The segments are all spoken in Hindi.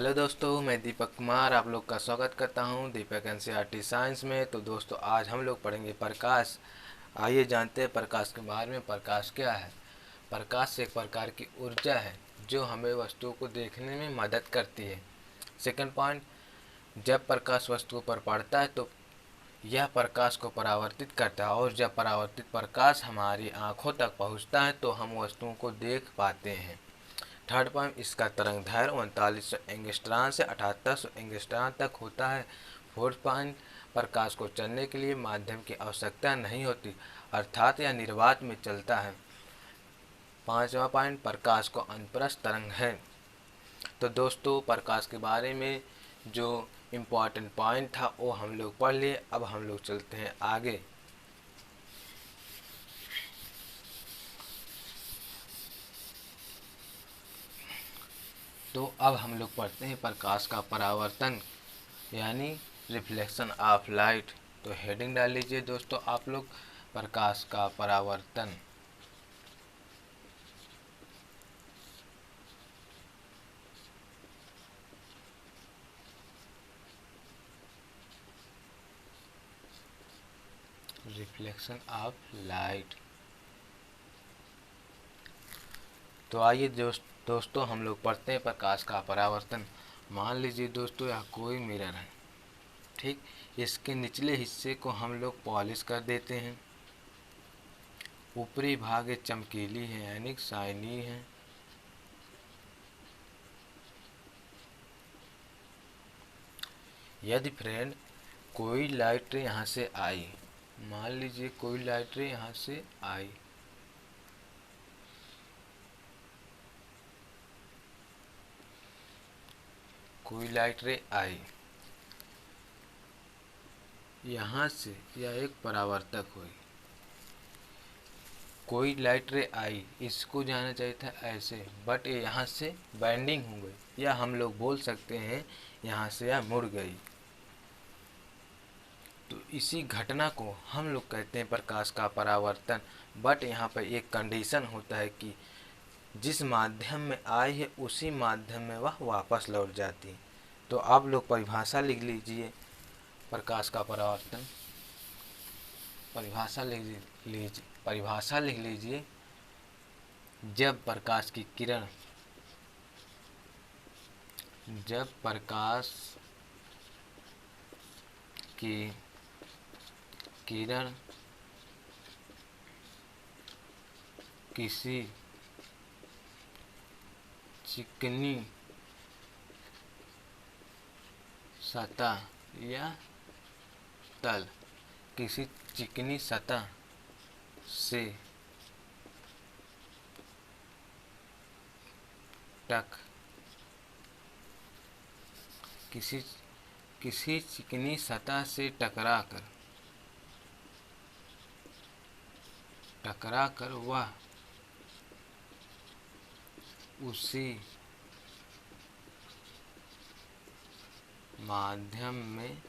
हेलो दोस्तों, मैं दीपक कुमार आप लोग का स्वागत करता हूं दीपक एनसीईआरटी साइंस में। तो दोस्तों, आज हम लोग पढ़ेंगे प्रकाश। आइए जानते हैं प्रकाश के बारे में। प्रकाश क्या है? प्रकाश एक प्रकार की ऊर्जा है जो हमें वस्तुओं को देखने में मदद करती है। सेकंड पॉइंट, जब प्रकाश वस्तुओं पर पड़ता है तो यह प्रकाश को परावर्तित करता है, और जब परावर्तित प्रकाश हमारी आँखों तक पहुँचता है तो हम वस्तुओं को देख पाते हैं। थर्ड पॉइंट, इसका तरंग दैर्घ्य 3900 एंगस्ट्रॉन से 7800 एंगस्ट्रॉन तक होता है। फोर्थ पॉइंट, प्रकाश को चलने के लिए माध्यम की आवश्यकता नहीं होती, अर्थात यह निर्वात में चलता है। पांचवा पॉइंट, प्रकाश को अनुप्रस्थ तरंग है। तो दोस्तों, प्रकाश के बारे में जो इम्पोर्टेंट पॉइंट था वो हम लोग पढ़ लिए। अब हम लोग चलते हैं आगे। तो अब हम लोग पढ़ते हैं प्रकाश का परावर्तन यानी रिफ्लेक्शन ऑफ लाइट। तो हेडिंग डाल लीजिए दोस्तों आप लोग, प्रकाश का परावर्तन। Reflection of light. तो आइए दोस्तों हम लोग पढ़ते हैं प्रकाश का परावर्तन। मान लीजिए दोस्तों, यह कोई मिरर है, ठीक। इसके निचले हिस्से को हम लोग पॉलिश कर देते हैं। ऊपरी भाग चमकीली है यानी शाइनी है। यदि फ्रेंड कोई लाइट रे यहाँ से आई, मान लीजिए कोई लाइट रे यहाँ से आई, कोई लाइट रे आई यहाँ से, यह एक परावर्तक हुई। कोई लाइट रे आई, इसको जाना चाहिए था ऐसे, बट ये यहाँ से बैंडिंग हो गई, या हम लोग बोल सकते हैं यहाँ से यह मुड़ गई। तो इसी घटना को हम लोग कहते हैं प्रकाश का परावर्तन। बट यहाँ पर एक कंडीशन होता है कि जिस माध्यम में आई है उसी माध्यम में वह वापस लौट जाती है। तो आप लोग परिभाषा लिख लीजिए प्रकाश का परावर्तन। परिभाषा लिख लीजिए। जब प्रकाश की किरण, जब प्रकाश की किरण किसी चिकनी सतह या तल, किसी चिकनी सतह से किसी चिकनी सतह से टकराकर वह उसी माध्यम में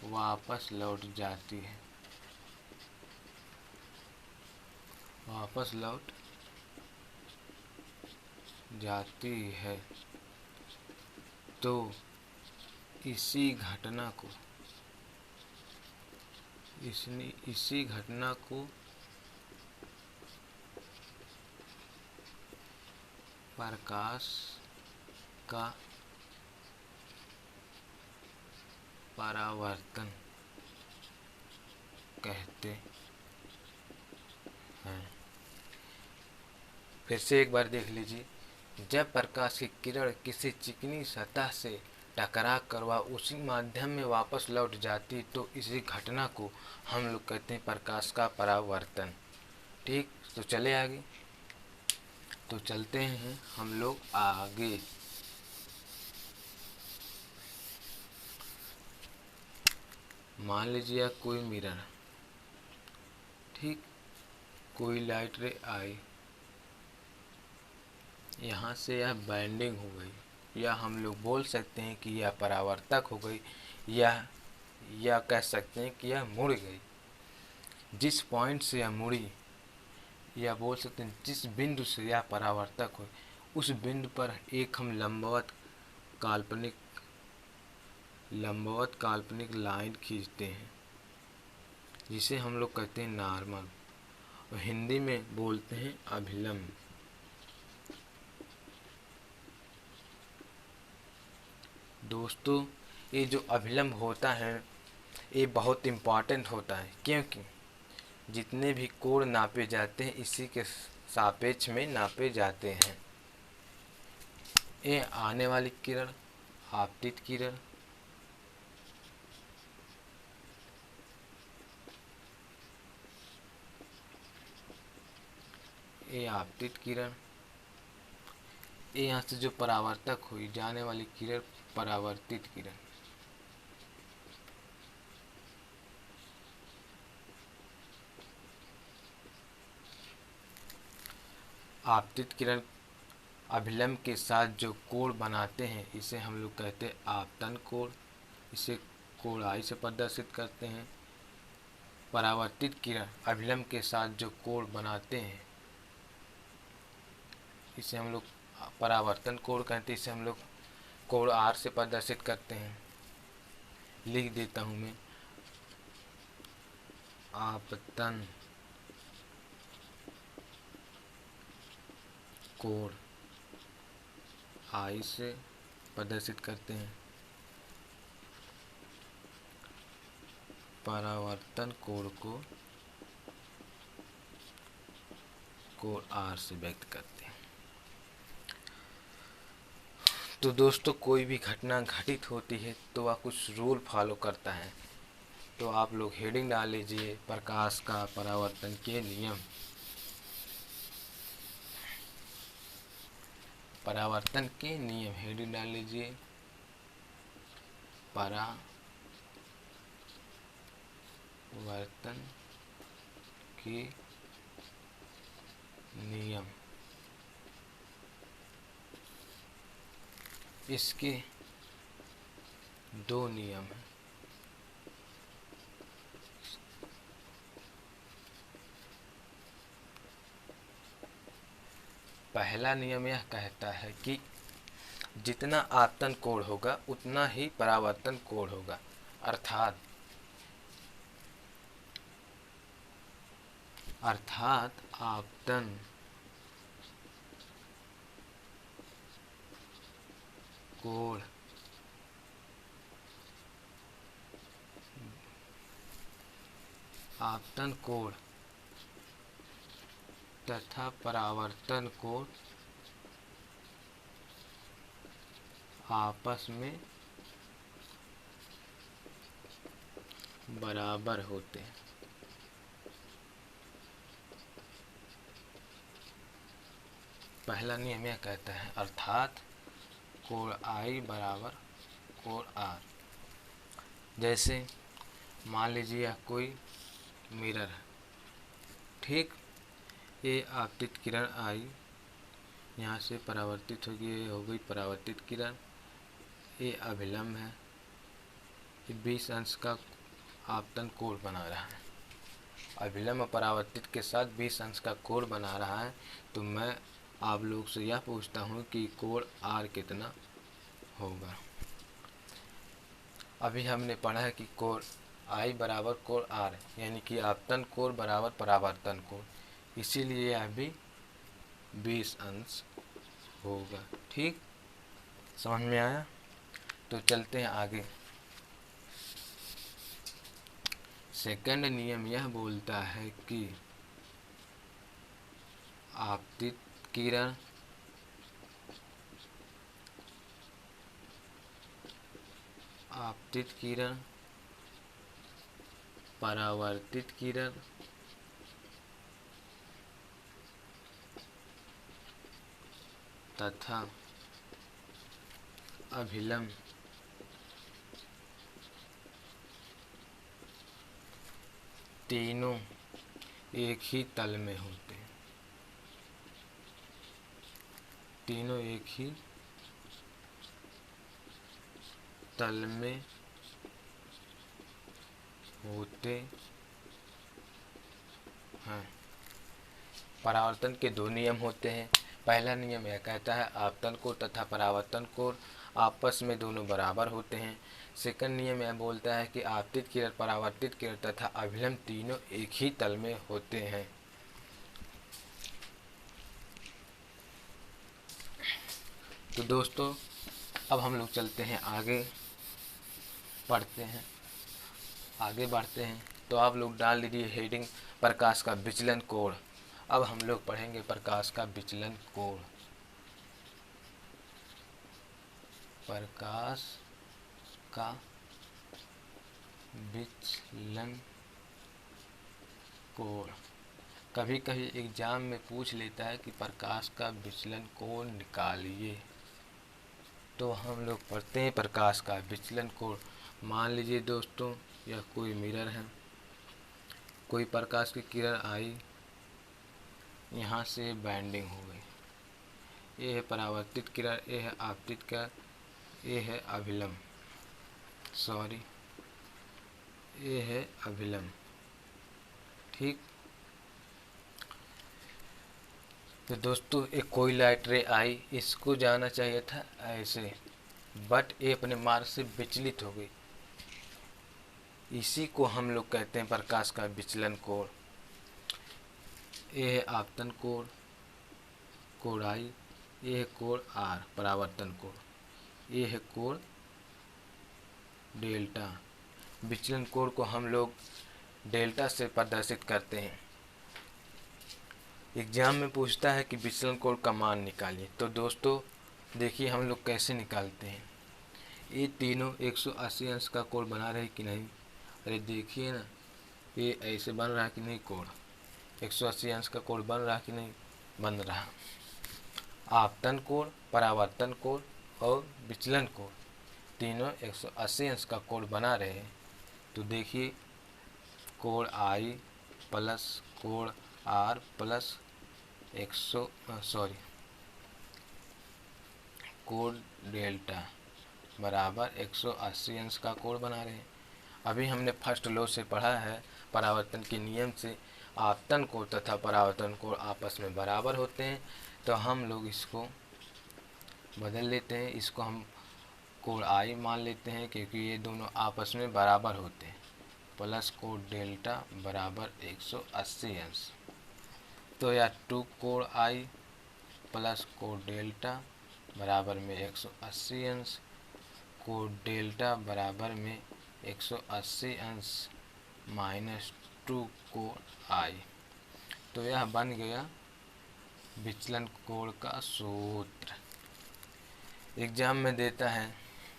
वापस लौट जाती है, तो इसी घटना को प्रकाश का परावर्तन कहते हैं। फिर से एक बार देख लीजिए। जब प्रकाश की किरण किसी चिकनी सतह से टकरा कर वह उसी माध्यम में वापस लौट जाती तो इसी घटना को हम लोग कहते हैं प्रकाश का परावर्तन। ठीक, तो चले आगे। तो चलते हैं हम लोग आगे। मान लीजिए कोई मिरर, ठीक, कोई लाइट रे आई, यहाँ से यह बैंडिंग हो गई, या हम लोग बोल सकते हैं कि यह परावर्तक हो गई, या कह सकते हैं कि यह मुड़ गई। जिस पॉइंट से यह मुड़ी या बोल सकते हैं जिस बिंदु से यह परावर्तक हो उस बिंदु पर एक हम लंबवत काल्पनिक लाइन खींचते हैं जिसे हम लोग कहते हैं नॉर्मल, और हिंदी में बोलते हैं अभिलंब। दोस्तों, ये जो अभिलंब होता है ये बहुत इम्पॉर्टेंट होता है, क्योंकि जितने भी कोण नापे जाते हैं इसी के सापेक्ष में नापे जाते हैं। ये आने वाली किरण, आपतित किरण, ये आपतित किरण, ये यहाँ से जो परावर्तक हुई जाने वाली किरण परावर्तित किरण। आपतित किरण अभिलंब के साथ जो कोण बनाते हैं इसे हम लोग कहते हैं आपतन कोण, इसे कोण आई से प्रदर्शित करते हैं। परावर्तित किरण अभिलंब के साथ जो कोण बनाते हैं इसे हम लोग परावर्तन कोण कहते हैं, इसे हम लोग कोण आर से प्रदर्शित करते हैं। लिख देता हूँ मैं, आपतन कोण आई से प्रदर्शित करते हैं, परावर्तन कोण को कोण आर से व्यक्त करते हैं। तो दोस्तों, कोई भी घटना घटित होती है तो वह कुछ रूल फॉलो करता है। तो आप लोग हेडिंग डाल लीजिए, प्रकाश का परावर्तन के नियम। परावर्तन के नियम हेडिंग डाल लीजिए, परावर्तन के नियम। इसके दो नियम हैं। पहला नियम यह कहता है कि जितना आपतन कोण होगा उतना ही परावर्तन कोण होगा, अर्थात आपतन कोण तथा परावर्तन कोण आपस में बराबर होते हैं। पहला नियम यह कहता है, अर्थात कोण आई बराबर कोण आर। जैसे मान लीजिए यह कोई मिरर है, ठीक, ये आपतित किरण आई, यहाँ से परावर्तित होगी, ये हो गई परावर्तित किरण, ये अभिलंब है, ये 20 अंश का आपतन कोण बना रहा है। अभिलंब परावर्तित के साथ 20 अंश का कोण बना रहा है। तो मैं आप लोग से यह पूछता हूँ कि कोण आर कितना होगा। अभी हमने पढ़ा है कि कोण आई बराबर कोण आर, यानी कि आपतन कोण बराबर परावर्तन कोण, इसीलिए यह भी 20 अंश होगा। ठीक, समझ में आया? तो चलते हैं आगे। सेकंड नियम यह बोलता है कि आपतित किरण परावर्तित किरण तथा अभिलंब तीनों एक ही तल में होते हैं। तीनों एक ही तल में होते हैं। परावर्तन के दो नियम होते हैं। पहला नियम यह कहता है आपतन कोण तथा परावर्तन कोण आपस में दोनों बराबर होते हैं। सेकंड नियम यह बोलता है कि आपतित किरण, परावर्तित किरण तथा अभिलंब तीनों एक ही तल में होते हैं। तो दोस्तों अब हम लोग चलते हैं आगे, पढ़ते हैं, आगे बढ़ते हैं। तो आप लोग डाल लीजिए हेडिंग प्रकाश का विचलन कोण। अब हम लोग पढ़ेंगे प्रकाश का विचलन कोण। प्रकाश का विचलन कोण। कभी कभी एग्जाम में पूछ लेता है कि प्रकाश का विचलन कोण निकालिए। तो हम लोग पढ़ते हैं प्रकाश का विचलन कोण। मान लीजिए दोस्तों यह कोई मिरर है, कोई प्रकाश की किरण आई, यहाँ से बैंडिंग हो गई। ये है परावर्तित किरण, ये है आपतित किरण, ये है अभिलंब, ये है अभिलंब। ठीक। तो दोस्तों एक कोई लाइट रे आई, इसको जाना चाहिए था ऐसे, बट ये अपने मार्ग से विचलित हो गई। इसी को हम लोग कहते हैं प्रकाश का विचलन कोण। ये है आपतन कोण, कोण आई, ये है कोण आर, परावर्तन कोण, ये है कोण डेल्टा। विचलन कोण को हम लोग डेल्टा से प्रदर्शित करते हैं। एग्जाम में पूछता है कि विचलन कोण का मान निकालिए। तो दोस्तों देखिए हम लोग कैसे निकालते हैं। ये तीनों 180 अंश का कोण बना रहे कि नहीं। अरे देखिए ना, ये ऐसे बन रहा है कि नहीं कोण, 180 अंश का कोण बन रहा कि नहीं, बन रहा। आपतन कोण, परावर्तन कोण और विचलन कोण तीनों 180 अंश का कोण बना रहे हैं। तो देखिए कोण आई प्लस कोण आर प्लस कोण डेल्टा बराबर 180 अंश का कोण बना रहे हैं। अभी हमने फर्स्ट लॉ से पढ़ा है, परावर्तन के नियम से आपतन कोण तथा परावर्तन कोण आपस में बराबर होते हैं। तो हम लोग इसको बदल लेते हैं, इसको हम कोण आई मान लेते हैं क्योंकि ये दोनों आपस में बराबर होते हैं। प्लस कोण डेल्टा बराबर 180 अंश। तो यह 2 कोण आई प्लस कोण डेल्टा बराबर में 180 अंश, कोण डेल्टा बराबर में 180 अंश माइनस 2 कोण आई। तो यह बन गया विचलन कोण का सूत्र। एग्जाम में देता है,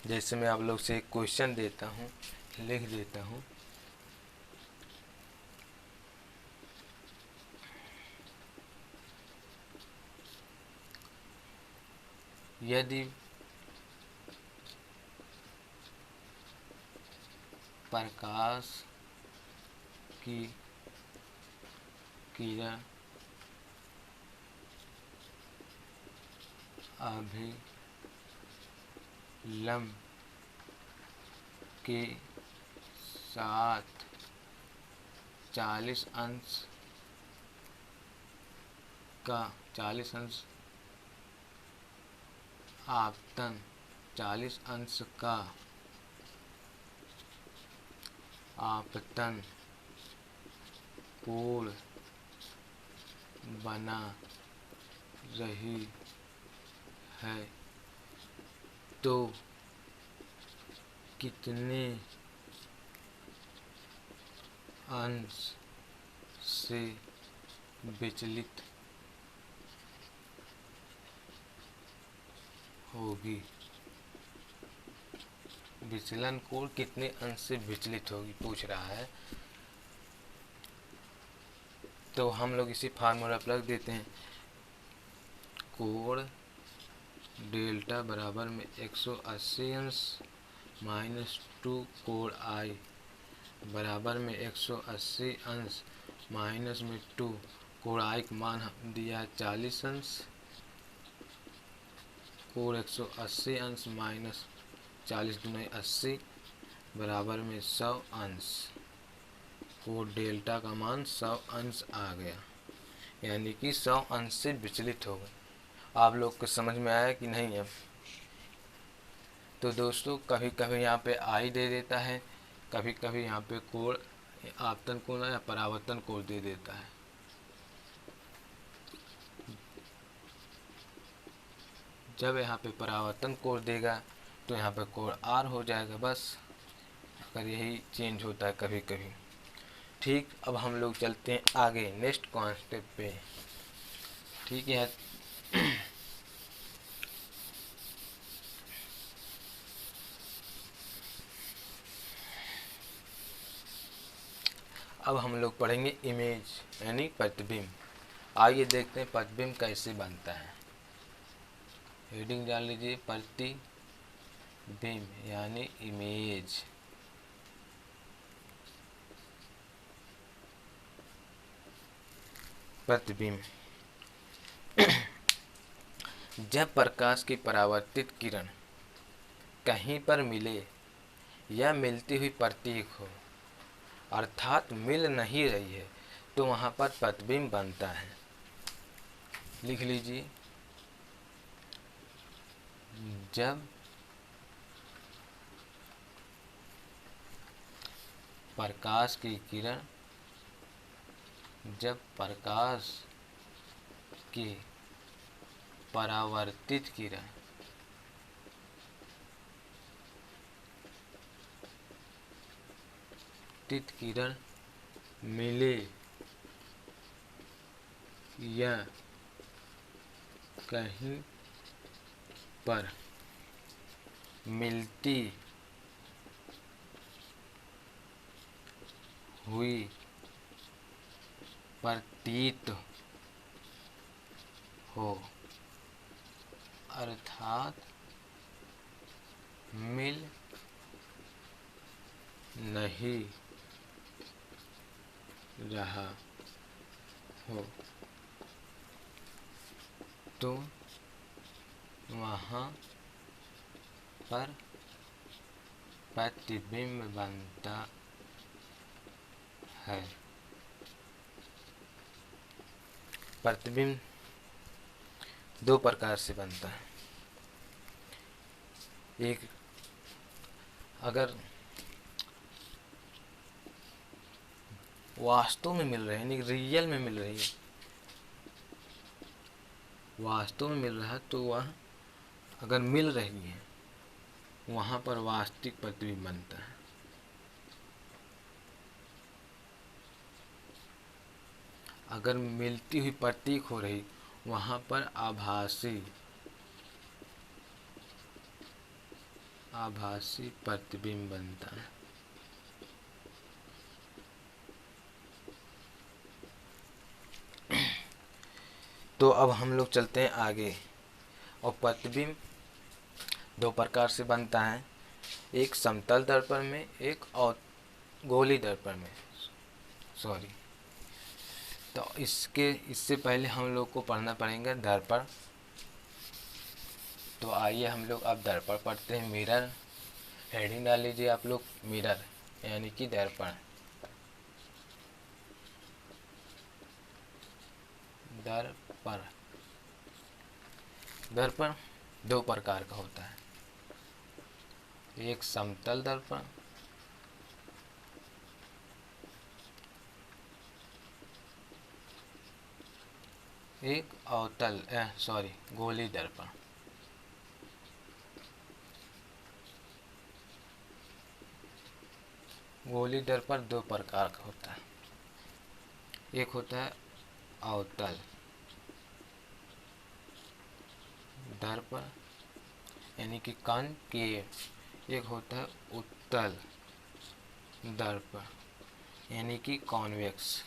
जैसे मैं आप लोग से एक क्वेश्चन देता हूँ, लिख देता हूँ। यदि प्रकाश की किरण अभिलंब के साथ 40 अंश आपतन 40 अंश का आपतन कोण बना रही है तो कितने अंश से विचलित होगी। विचलन कोण कितने अंश से विचलित होगी पूछ रहा है। तो हम लोग इसी फार्मूला पर रख देते हैं। कोण डेल्टा बराबर में 180 अंश माइनस 2 कोण आई बराबर में 180 अंश माइनस में 2 कोण आई का मान दिया है 40 अंश, कोण 180 अंश माइनस 40 दूनी 80 बराबर में 100 अंश। कोण डेल्टा का मान 100 अंश आ गया। यानी कि 100 अंश से विचलित हो गए। आप लोग को समझ में आया कि नहीं अब? तो दोस्तों कभी कभी यहाँ पे आई दे देता है, कभी कभी यहाँ पे कोण, आपतन कोण या परावर्तन कोण दे देता है। जब यहाँ पे परावर्तन कोण देगा तो यहाँ पे कोण आर हो जाएगा, बस। अगर यही चेंज होता है कभी कभी। ठीक, अब हम लोग चलते हैं आगे नेक्स्ट कॉन्सेप्ट पे। ठीक है, अब हम लोग पढ़ेंगे इमेज यानी प्रतिबिंब। आइए देखते हैं प्रतिबिंब कैसे बनता है। हेडिंग डाल लीजिए प्रतिबिंब यानी इमेज। प्रतिबिंब जब प्रकाश की परावर्तित किरण कहीं पर मिले या मिलती हुई प्रतीक हो, अर्थात मिल नहीं रही है, तो वहाँ पर प्रतिबिंब बनता है। लिख लीजिए, जब प्रकाश की किरण, जब प्रकाश की परावर्तित किरण मिले या कहीं पर मिलती हुई प्रतीत हो, अर्थात मिल नहीं रहा हो, तो वहाँ पर प्रतिबिंब बनता है। प्रतिबिंब दो प्रकार से बनता है। एक, अगर वास्तव में मिल रहे हैं, यानी रियल में मिल रही है, वास्तव में मिल रहा है, तो वह अगर मिल रही है वहाँ पर वास्तविक प्रतिबिंब बनता है। अगर मिलती हुई प्रतीक हो रही, वहाँ पर आभासी प्रतिबिंब बनता है। तो अब हम लोग चलते हैं आगे। और प्रतिबिंब दो प्रकार से बनता है, एक समतल दर्पण में, एक और गोली दर्पण में। सॉरी, तो इससे पहले हम लोग को पढ़ना पड़ेगा दर्पण। तो आइए हम लोग अब दर्पण पढ़ते हैं। मिरर, हेडिंग डाल लीजिए आप लोग, मिरर यानी कि दर्पण। दर्पण दो प्रकार का होता है, एक समतल दर्पण, एक गोली दर्पण। गोली दर्पण दो प्रकार का होता है, एक होता है अवतल दर्पण यानी कि कॉनकेव, एक होता है उत्तल दर्पण यानी कि कॉन्वेक्स।